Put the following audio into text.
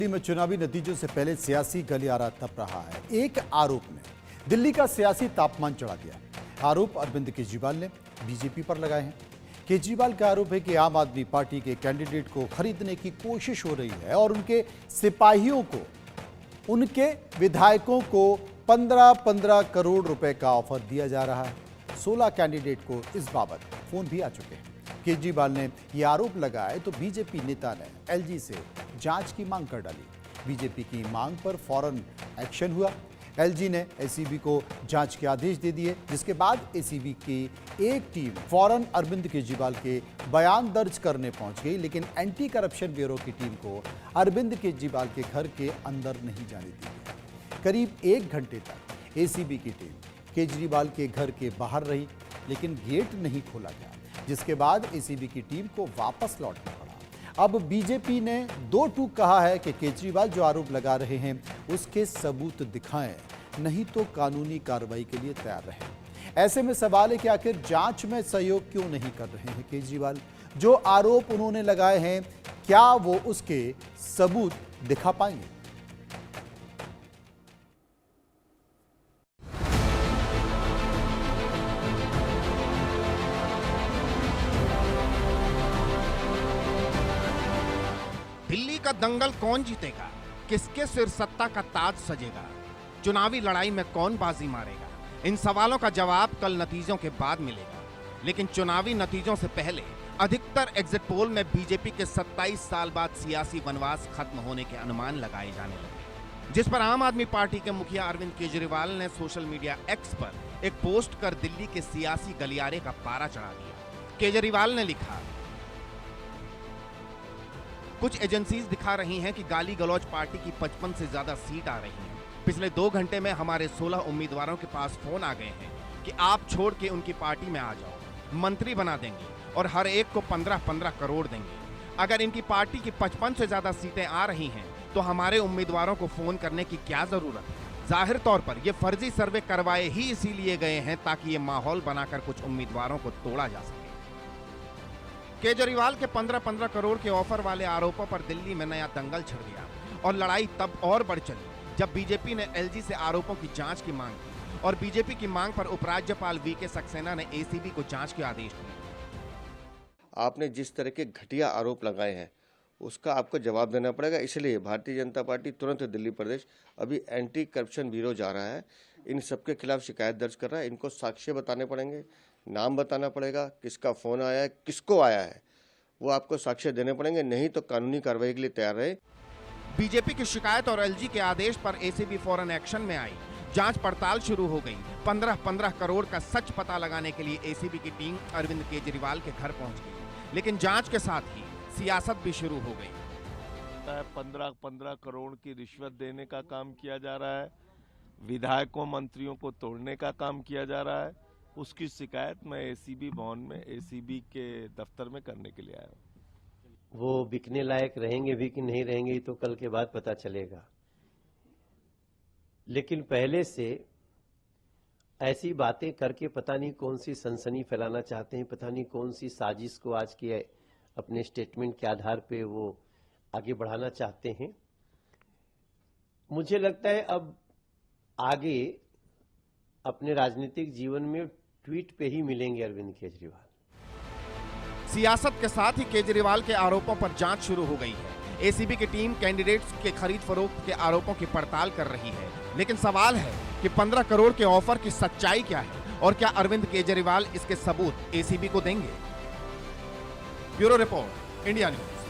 दिल्ली में चुनावी नतीजों से पहले सियासी गलियारा तप रहा है। एक आरोप ने दिल्ली का सियासी तापमान चढ़ा दिया। आरोप अरविंद केजरीवाल ने बीजेपी पर लगाए हैं। केजरीवाल का आरोप है कि आम आदमी पार्टी के कैंडिडेट को खरीदने की कोशिश हो रही है और उनके सिपाहियों को, उनके विधायकों को 15-15 करोड़ रुपए का ऑफर दिया जा रहा है। 16 कैंडिडेट को इस बाबत फोन भी आ चुके हैं। केजरीवाल ने यह आरोप लगाया तो बीजेपी नेता ने एलजी से जांच की मांग कर डाली। बीजेपी की मांग पर फौरन एक्शन हुआ। एलजी ने एसीबी को जांच के आदेश दे दिए, जिसके बाद एसीबी की एक टीम फौरन अरविंद केजरीवाल के बयान दर्ज करने पहुंच गई, लेकिन एंटी करप्शन ब्यूरो की टीम को अरविंद केजरीवाल के घर के अंदर नहीं जाने दी गई। करीब 1 घंटे तक एसीबी की टीम केजरीवाल के घर के बाहर रही, लेकिन गेट नहीं खोला गया, जिसके बाद एसीबी की टीम को वापस लौटना पड़ा। अब बीजेपी ने 2 टूक कहा है कि केजरीवाल जो आरोप लगा रहे हैं उसके सबूत दिखाएं, नहीं तो कानूनी कार्रवाई के लिए तैयार रहें। ऐसे में सवाल है कि आखिर जांच में सहयोग क्यों नहीं कर रहे हैं केजरीवाल? जो आरोप उन्होंने लगाए हैं, क्या वो उसके सबूत दिखा पाएंगे? दिल्ली का दंगल कौन जीतेगा? किसके सिर सत्ता का ताज सजेगा? चुनावी लड़ाई में कौन बाजी मारेगा? इन सवालों का जवाब कल नतीजों के बाद मिलेगा। लेकिन चुनावी नतीजों से पहले अधिकतर एग्जिट पोल में बीजेपी के 27 साल बाद सियासी वनवास खत्म होने के अनुमान लगाए जाने लगे, जिस पर आम आदमी पार्टी के मुखिया अरविंद केजरीवाल ने सोशल मीडिया एक्स पर एक पोस्ट कर दिल्ली के सियासी गलियारे का पारा चढ़ा दिया। केजरीवाल ने लिखा, कुछ एजेंसीज दिखा रही हैं कि गाली गलौज पार्टी की 55 से ज्यादा सीट आ रही हैं। पिछले 2 घंटे में हमारे 16 उम्मीदवारों के पास फोन आ गए हैं कि आप छोड़ के उनकी पार्टी में आ जाओ, मंत्री बना देंगे और हर एक को 15-15 करोड़ देंगे। अगर इनकी पार्टी की 55 से ज्यादा सीटें आ रही हैं तो हमारे उम्मीदवारों को फोन करने की क्या जरूरत है? जाहिर तौर पर ये फर्जी सर्वे करवाए ही इसीलिए गए हैं ताकि ये माहौल बनाकर कुछ उम्मीदवारों को तोड़ा जा सके। केजरीवाल के 15-15 करोड़ के ऑफर वाले आरोपों पर दिल्ली में नया दंगल छिड़ गया और लड़ाई तब और बढ़ चली जब बीजेपी ने एलजी से आरोपों की जांच की मांग की और बीजेपी की मांग पर उपराज्यपाल वीके सक्सेना ने एसीबी को जांच के आदेश दिए। आपने जिस तरह के घटिया आरोप लगाए हैं उसका आपको जवाब देना पड़ेगा। इसलिए भारतीय जनता पार्टी तुरंत दिल्ली प्रदेश अभी एंटी करप्शन ब्यूरो जा रहा है, इन सबके खिलाफ शिकायत दर्ज कर रहा है। इनको साक्ष्य बताने पड़ेंगे, नाम बताना पड़ेगा, किसका फोन आया है, किसको आया है, वो आपको साक्ष्य देने पड़ेंगे, नहीं तो कानूनी कार्रवाई के लिए तैयार रहे। बीजेपी की शिकायत और एलजी के आदेश पर एसीबी फौरन एक्शन में आई। जांच पड़ताल शुरू हो गई। 15-15 करोड़ का सच पता लगाने के लिए एसीबी की टीम अरविंद केजरीवाल के घर पहुंच गई, लेकिन जांच के साथ ही सियासत भी शुरू हो गई। 15-15 करोड़ की रिश्वत देने का काम किया जा रहा है, विधायकों मंत्रियों को तोड़ने का काम किया जा रहा है। उसकी शिकायत मैं एसीबी भवन में एसीबी के दफ्तर में करने के लिए आया हूँ। वो बिकने लायक रहेंगे भी कि नहीं रहेंगे तो कल के बाद पता चलेगा, लेकिन पहले से ऐसी बातें करके पता नहीं कौन सी सनसनी फैलाना चाहते हैं, पता नहीं कौन सी साजिश को आज के अपने स्टेटमेंट के आधार पे वो आगे बढ़ाना चाहते हैं। मुझे लगता है अब आगे अपने राजनीतिक जीवन में ट्वीट पे ही मिलेंगे अरविंद केजरीवाल। सियासत के साथ ही केजरीवाल के आरोपों पर जांच शुरू हो गई है। एसीबी की टीम कैंडिडेट्स के खरीद फरोख्त के आरोपों की पड़ताल कर रही है, लेकिन सवाल है कि 15 करोड़ के ऑफर की सच्चाई क्या है और क्या अरविंद केजरीवाल इसके सबूत एसीबी को देंगे? Bureau report, India news.